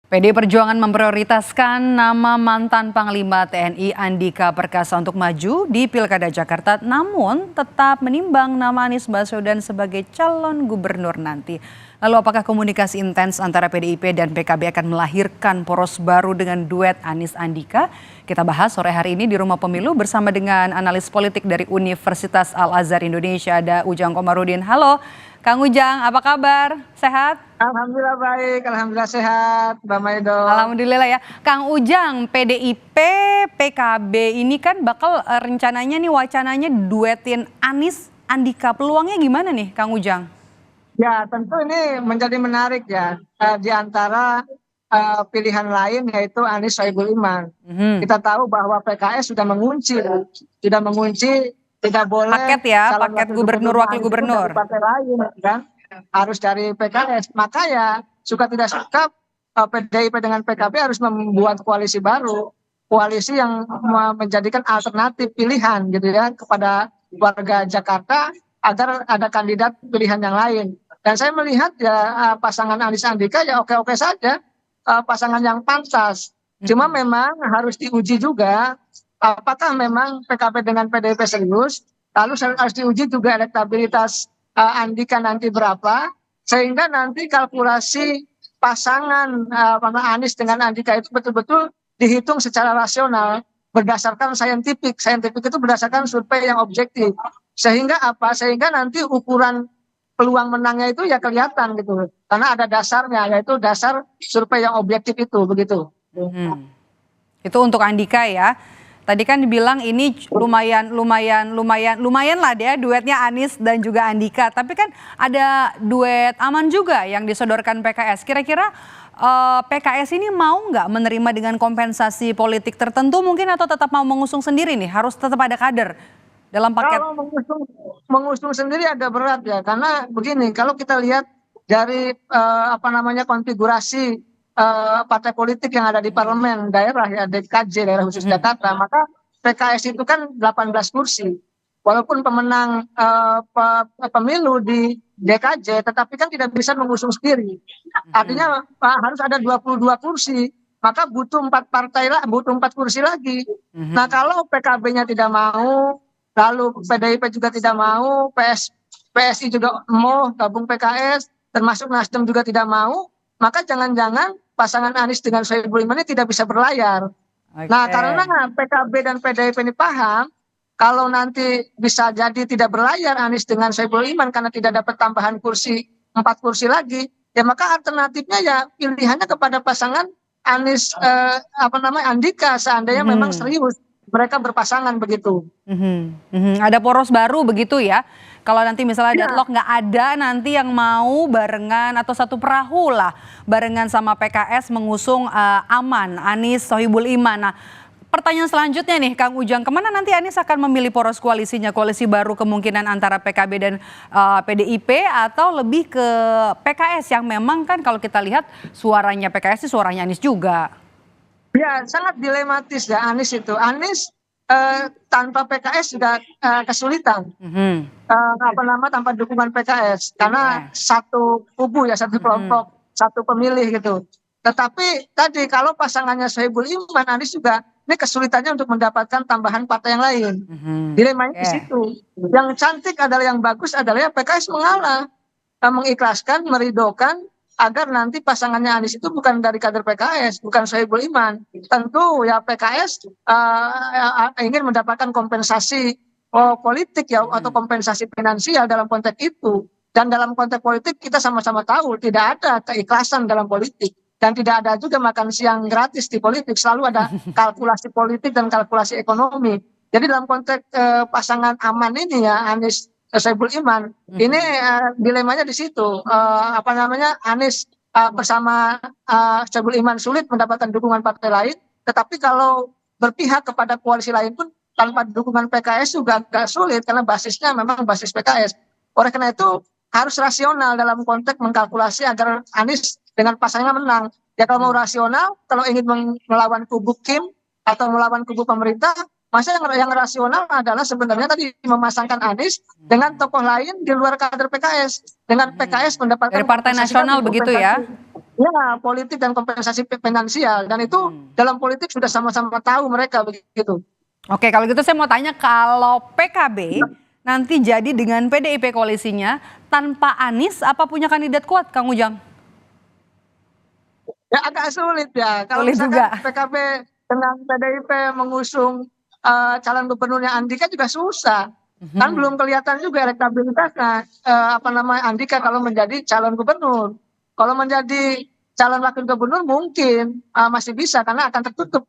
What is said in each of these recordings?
PD Perjuangan memprioritaskan nama mantan Panglima TNI Andika Perkasa untuk maju di Pilkada Jakarta, namun tetap menimbang nama Anies Baswedan sebagai calon gubernur nanti. Lalu apakah komunikasi intens antara PDIP dan PKB akan melahirkan poros baru dengan duet Anies Andika? Kita bahas sore hari ini di Rumah Pemilu bersama dengan analis politik dari Universitas Al-Azhar Indonesia, ada Ujang Komarudin. Halo Kang Ujang, apa kabar? Sehat? Alhamdulillah baik, alhamdulillah sehat, Mbak Maido. Alhamdulillah ya. Kang Ujang, PDIP, PKB ini kan bakal rencananya nih wacananya duetin Anies Andika. Peluangnya gimana nih Kang Ujang? Ya tentu ini menjadi menarik ya, di antara pilihan lain yaitu Anies Sohibul Iman. Kita tahu bahwa PKS sudah mengunci tidak boleh Paket ya, calon paket gubernur, wakil Anies itu gubernur. dari partai lain kan, harus dari PKS. Maka ya suka tidak suka PDIP dengan PKB harus membuat koalisi baru, koalisi yang menjadikan alternatif pilihan gitu ya kepada warga Jakarta agar ada kandidat pilihan yang lain. Dan saya melihat ya pasangan Anies Andika ya oke-oke saja, pasangan yang pantas. Cuma memang harus diuji juga apakah memang PKB dengan PDIP serius, lalu harus diuji juga elektabilitas Andika nanti berapa, sehingga nanti kalkulasi pasangan Anies dengan Andika itu betul-betul dihitung secara rasional berdasarkan saintifik. Saintifik itu berdasarkan survei yang objektif. Sehingga apa? Sehingga nanti ukuran peluang menangnya itu ya kelihatan gitu. Karena ada dasarnya, yaitu dasar survei yang objektif itu begitu. Itu untuk Andika ya. Tadi kan dibilang ini lumayan lah dia duetnya Anies dan juga Andika. Tapi kan ada duet aman juga yang disodorkan PKS. Kira-kira PKS ini mau nggak menerima dengan kompensasi politik tertentu mungkin atau tetap mau mengusung sendiri nih? Harus tetap ada kader dalam paket. Kalau mengusung sendiri agak berat ya, karena begini, kalau kita lihat dari konfigurasi partai politik yang ada di parlemen daerah ya, DKJ, daerah khusus Jakarta, maka PKS itu kan 18 kursi. Walaupun pemenang pemilu di DKJ, tetapi kan tidak bisa mengusung sendiri. Artinya harus ada 22 kursi, maka butuh 4 partai lah, butuh 4 kursi lagi. Nah kalau PKB-nya tidak mau, lalu PDIP juga tidak mau, PSI juga mau gabung PKS, termasuk Nasdem juga tidak mau, maka jangan-jangan pasangan Anies dengan Sohibul Iman ini tidak bisa berlayar. Nah karena PKB dan PDIP ini paham, kalau nanti bisa jadi tidak berlayar Anies dengan Sohibul Iman karena tidak dapat tambahan kursi, 4 kursi lagi, ya maka alternatifnya ya pilihannya kepada pasangan Anies Andika seandainya memang serius mereka berpasangan begitu. Ada poros baru begitu ya. Kalau nanti misalnya deadlock nggak ada nanti yang mau barengan atau satu perahu lah barengan sama PKS mengusung aman Anies Sohibul Iman. Nah pertanyaan selanjutnya nih Kang Ujang, kemana nanti Anies akan memilih poros koalisinya? Koalisi baru kemungkinan antara PKB dan PDIP atau lebih ke PKS yang memang kan kalau kita lihat suaranya PKS sih suaranya Anies juga. Ya sangat dilematis ya Anies itu. Anies tanpa PKS juga kesulitan. Tanpa dukungan PKS karena satu kubu ya, satu kelompok, satu pemilih gitu. Tetapi tadi kalau pasangannya Sohibul Iman, Anies juga ini kesulitannya untuk mendapatkan tambahan partai yang lain. Dilemanya di situ. Yang cantik adalah, yang bagus adalah ya PKS mengalah, mengikhlaskan, meridokan agar nanti pasangannya Anies itu bukan dari kader PKS, bukan Sohibul Iman. Tentu ya PKS ingin mendapatkan kompensasi politik ya, atau kompensasi finansial dalam konteks itu. Dan dalam konteks politik kita sama-sama tahu tidak ada keikhlasan dalam politik. Dan tidak ada juga makan siang gratis di politik. Selalu ada kalkulasi politik dan kalkulasi ekonomi. Jadi dalam konteks pasangan aman ini ya Anies Sohibul Iman, ini dilemanya di situ. Anies bersama Sohibul Iman sulit mendapatkan dukungan partai lain. Tetapi kalau berpihak kepada koalisi lain pun tanpa dukungan PKS juga agak sulit karena basisnya memang basis PKS. Oleh karena itu harus rasional dalam konteks mengkalkulasi agar Anies dengan pasangannya menang. Ya kalau mau rasional, kalau ingin melawan kubu Kim atau melawan kubu pemerintah, masa yang rasional adalah sebenarnya tadi memasangkan Anies dengan tokoh lain di luar kader PKS. Dengan PKS mendapatkan dari Partai Nasional begitu ya. Ya, politik dan kompensasi finansial, dan itu dalam politik sudah sama-sama tahu mereka begitu. Oke, kalau gitu saya mau tanya, kalau PKB nanti jadi dengan PDIP koalisinya tanpa Anies, apa punya kandidat kuat, Kang Ujang? Ya agak sulit ya kalau Sulit misalkan juga. PKB dengan PDIP mengusung calon gubernurnya Andika juga susah. Kan belum kelihatan juga elektabilitasnya apa namanya Andika kalau menjadi calon gubernur. Kalau menjadi calon wakil gubernur mungkin masih bisa karena akan tertutup,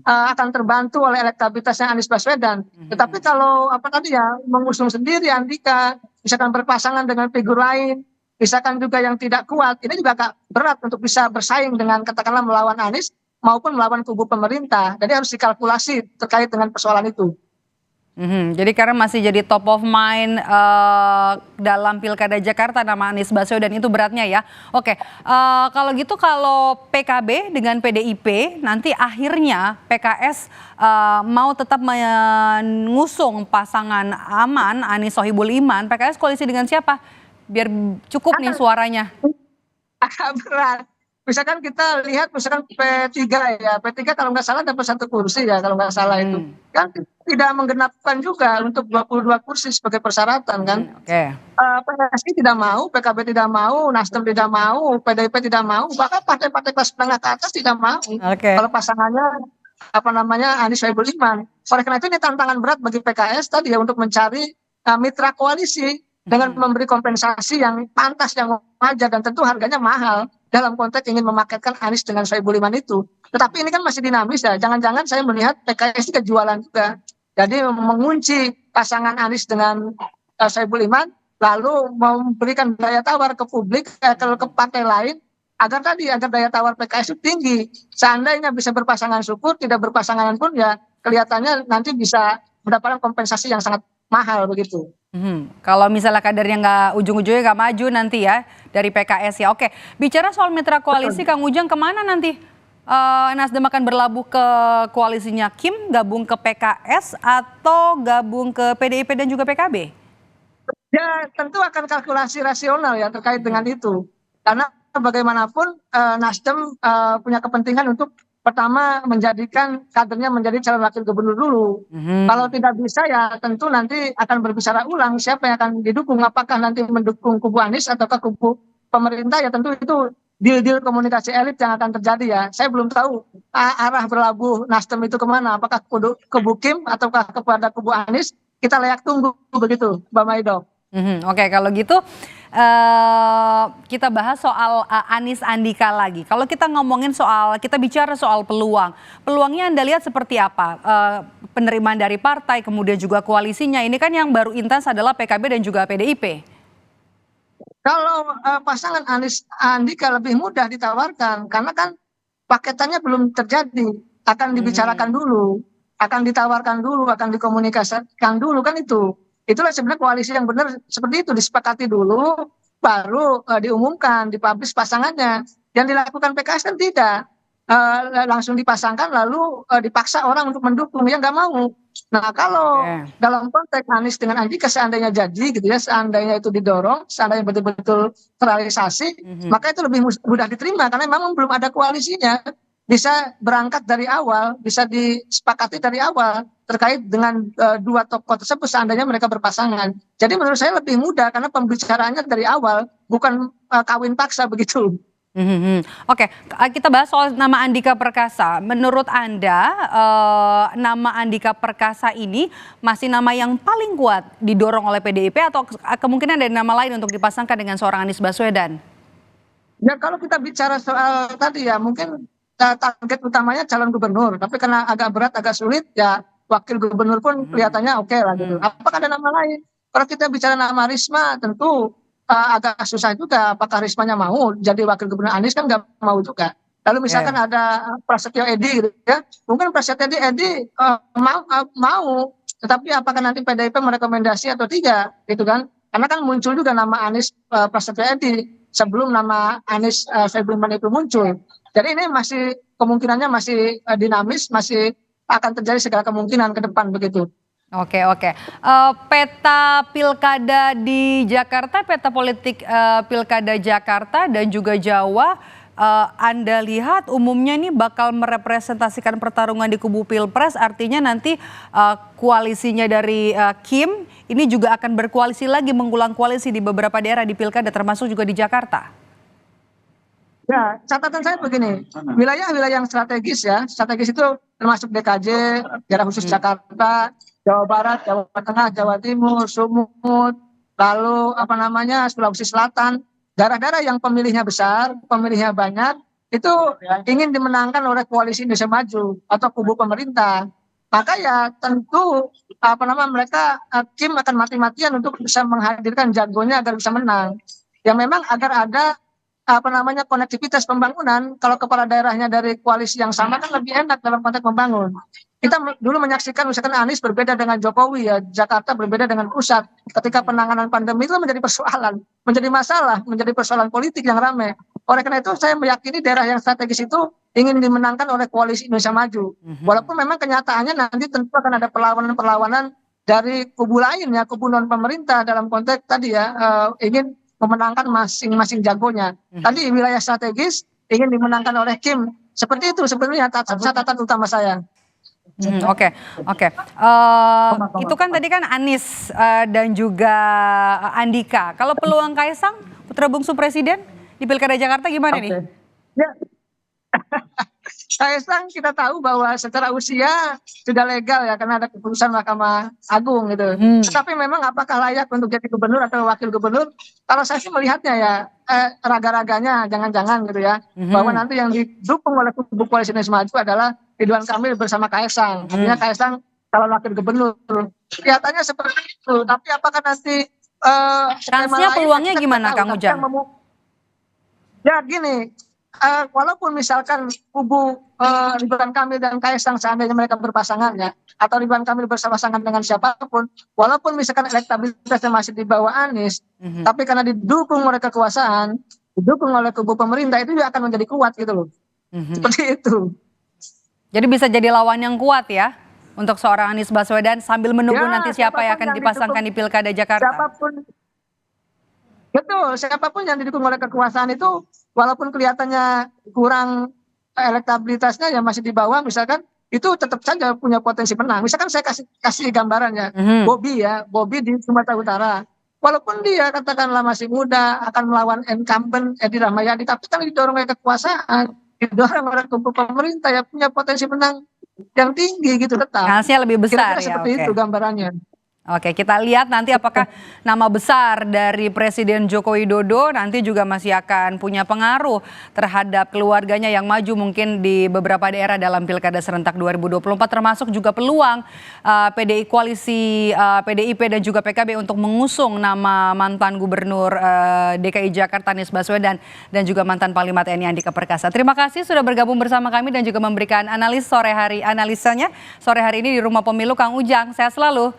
akan terbantu oleh elektabilitasnya Anies Baswedan. Tetapi kalau apa tadi ya mengusung sendiri Andika, misalkan berpasangan dengan figur lain, misalkan juga yang tidak kuat, ini juga agak berat untuk bisa bersaing dengan katakanlah melawan Anies maupun melawan kubu pemerintah. Jadi harus dikalkulasi terkait dengan persoalan itu. Jadi karena masih jadi top of mind dalam Pilkada Jakarta nama Anies Baswedan, itu beratnya ya. Oke, kalau gitu kalau PKB dengan PDIP nanti akhirnya PKS mau tetap mengusung pasangan aman Anies Sohibul Iman, PKS koalisi dengan siapa? Biar cukup nih suaranya. Agak berat. Misalkan kita lihat misalkan P3 ya, P3 kalau nggak salah dapat 1 kursi ya kalau nggak salah itu. Kan tidak menggenapkan juga untuk 22 kursi sebagai persyaratan kan. Oke. PSI tidak mau, PKB tidak mau, Nasdem tidak mau, PDIP tidak mau, bahkan partai-partai kelas menengah ke atas tidak mau. Oke. Kalau pasangannya apa namanya Anies Sohibul Iman. Oleh karena itu ini tantangan berat bagi PKS tadi ya untuk mencari mitra koalisi dengan memberi kompensasi yang pantas, yang wajar, dan tentu harganya mahal dalam konteks ingin memaketkan Anies dengan Sohibul Iman itu. Tetapi ini kan masih dinamis ya, jangan-jangan saya melihat PKS ini kejualan juga. Jadi mengunci pasangan Anies dengan Sohibul Iman, lalu memberikan daya tawar ke publik, ke partai lain, agar daya tawar PKS itu tinggi. Seandainya bisa berpasangan syukur, tidak berpasangan pun ya kelihatannya nanti bisa mendapatkan kompensasi yang sangat mahal begitu. Kalau misalnya kadernya nggak ujung-ujungnya nggak maju nanti ya dari PKS ya. Oke, bicara soal mitra koalisi, Kang Ujang, kemana nanti Nasdem akan berlabuh ke koalisinya Kim, gabung ke PKS atau gabung ke PDIP dan juga PKB? Ya tentu akan kalkulasi rasional ya terkait dengan itu. Karena bagaimanapun Nasdem punya kepentingan untuk pertama menjadikan kadernya menjadi calon wakil gubernur dulu. Kalau tidak bisa ya tentu nanti akan berbicara ulang siapa yang akan didukung. Apakah nanti mendukung kubu Anies atau kubu pemerintah, ya tentu itu deal-deal komunikasi elit yang akan terjadi ya. Saya belum tahu arah berlabuh Nasdem itu kemana. Apakah kubu Kim ataukah kepada kubu Anies. Kita layak tunggu begitu, Mbak Maido. Oke, kalau gitu kita bahas soal Anies Andika lagi. Kalau kita ngomongin soal, kita bicara soal peluang. Peluangnya Anda lihat seperti apa? Penerimaan dari partai, kemudian juga koalisinya. Ini kan yang baru intens adalah PKB dan juga PDIP. Kalau pasangan Anies Andika lebih mudah ditawarkan, karena kan paketannya belum terjadi. Akan dibicarakan dulu, akan ditawarkan dulu, akan dikomunikasikan dulu, kan itu. Itulah sebenarnya koalisi yang benar seperti itu, disepakati dulu, baru diumumkan, dipublish pasangannya. Yang dilakukan PKS kan tidak. Langsung dipasangkan lalu dipaksa orang untuk mendukung, ya nggak mau. Nah kalau dalam konteks Anies dengan Andika seandainya jadi gitu ya, seandainya itu didorong, seandainya betul-betul terrealisasi, maka itu lebih mudah diterima karena memang belum ada koalisinya. Bisa berangkat dari awal, bisa disepakati dari awal terkait dengan dua tokoh tersebut seandainya mereka berpasangan. Jadi menurut saya lebih mudah karena pembicaraannya dari awal, bukan kawin paksa begitu. Oke, kita bahas soal nama Andika Perkasa. Menurut Anda, nama Andika Perkasa ini masih nama yang paling kuat didorong oleh PDIP atau kemungkinan ada nama lain untuk dipasangkan dengan seorang Anies Baswedan? Ya kalau kita bicara soal tadi ya mungkin target utamanya calon gubernur, tapi karena agak berat, agak sulit, ya wakil gubernur pun kelihatannya oke lah gitu. Apakah ada nama lain? Kalau kita bicara nama Risma, tentu agak susah juga. Apakah Rismanya mau jadi wakil gubernur Anies, kan nggak mau juga. Lalu misalkan ada Prasetyo Edi gitu ya, mungkin Prasetyo Edi mau, tetapi apakah nanti PDIP merekomendasi atau tidak, gitu kan? Karena kan muncul juga nama Anies Prasetyo Edi sebelum nama Anies Sohibul Iman itu muncul. Jadi ini masih kemungkinannya masih dinamis, masih akan terjadi segala kemungkinan ke depan begitu. Oke. Peta pilkada di Jakarta, peta politik pilkada Jakarta dan juga Jawa Anda lihat umumnya ini bakal merepresentasikan pertarungan di kubu Pilpres, artinya nanti koalisinya dari Kim ini juga akan berkoalisi lagi, mengulang koalisi di beberapa daerah di Pilkada termasuk juga di Jakarta. Ya, catatan saya begini, wilayah-wilayah yang strategis ya, strategis itu termasuk DKJ, daerah khusus Jakarta, Jawa Barat, Jawa Tengah, Jawa Timur, Sumut, lalu apa namanya Sulawesi Selatan, daerah-daerah yang pemilihnya besar, pemilihnya banyak, itu ingin dimenangkan oleh koalisi Indonesia Maju atau kubu pemerintah. Maka ya tentu apa nama mereka Kim akan mati-matian untuk bisa menghadirkan jagonya agar bisa menang. Ya memang agar ada apa namanya konektivitas pembangunan, kalau kepala daerahnya dari koalisi yang sama kan lebih enak dalam konteks membangun. Kita dulu menyaksikan misalkan Anies berbeda dengan Jokowi ya, Jakarta berbeda dengan pusat. Ketika penanganan pandemi itu menjadi persoalan, menjadi masalah, menjadi persoalan politik yang ramai. Oleh karena itu saya meyakini daerah yang strategis itu ingin dimenangkan oleh koalisi Indonesia Maju. Walaupun memang kenyataannya nanti tentu akan ada perlawanan-perlawanan dari kubu lain ya, kubu non pemerintah dalam konteks tadi ya ingin memenangkan masing-masing jagonya. Tadi wilayah strategis ingin dimenangkan oleh Kim. Seperti itu sebenarnya catatan utama saya. Oke. Itu kan tadi kan Anies dan juga Andika. Kalau peluang Kaisang, putra bungsu presiden di Pilkada Jakarta gimana nih? Ya. Kaisang kita tahu bahwa secara usia sudah legal ya karena ada keputusan Mahkamah Agung gitu. Tetapi memang apakah layak untuk jadi gubernur atau wakil gubernur? Kalau saya sih melihatnya ya raga-raganya jangan-jangan gitu ya. Bahwa nanti yang didukung oleh kubu koalisi Indonesia Maju adalah Ridwan Kamil bersama Kaisang. Artinya Kaisang calon wakil gubernur. Kelihatannya seperti itu. Tapi apakah nanti Transnya peluangnya gimana Kang Ujang? Ya gini. Walaupun misalkan kubu Ridwan Kamil dan Kaisang seandainya mereka berpasangan ya, atau Ridwan Kamil bersama-pasangan dengan siapapun, walaupun misalkan elektabilitasnya masih di bawah Anies, tapi karena didukung oleh kekuasaan, didukung oleh kubu pemerintah itu juga akan menjadi kuat gitu loh. Seperti itu. Jadi bisa jadi lawan yang kuat ya untuk seorang Anies Baswedan sambil menunggu nanti siapa yang akan dipasangkan di Pilkada Jakarta. Siapapun yang didukung oleh kekuasaan itu walaupun kelihatannya kurang elektabilitasnya yang masih di bawah misalkan itu tetap saja punya potensi menang. Misalkan saya kasih gambarannya Bobby di Sumatera Utara. Walaupun dia katakanlah masih muda akan melawan incumbent Edi Rahmayadi tapi kan didorong oleh kekuasaan, didorong oleh kubu pemerintah ya punya potensi menang yang tinggi gitu tetap. Chansnya lebih besar. Kira-kira seperti itu gambarannya. Oke, kita lihat nanti apakah nama besar dari Presiden Joko Widodo nanti juga masih akan punya pengaruh terhadap keluarganya yang maju mungkin di beberapa daerah dalam Pilkada serentak 2024 termasuk juga peluang koalisi PDIP dan juga PKB untuk mengusung nama mantan Gubernur DKI Jakarta Anies Baswedan dan juga mantan Panglima TNI Andika Perkasa. Terima kasih sudah bergabung bersama kami dan juga memberikan analisanya sore hari ini di Rumah Pemilu Kang Ujang. Sehat selalu.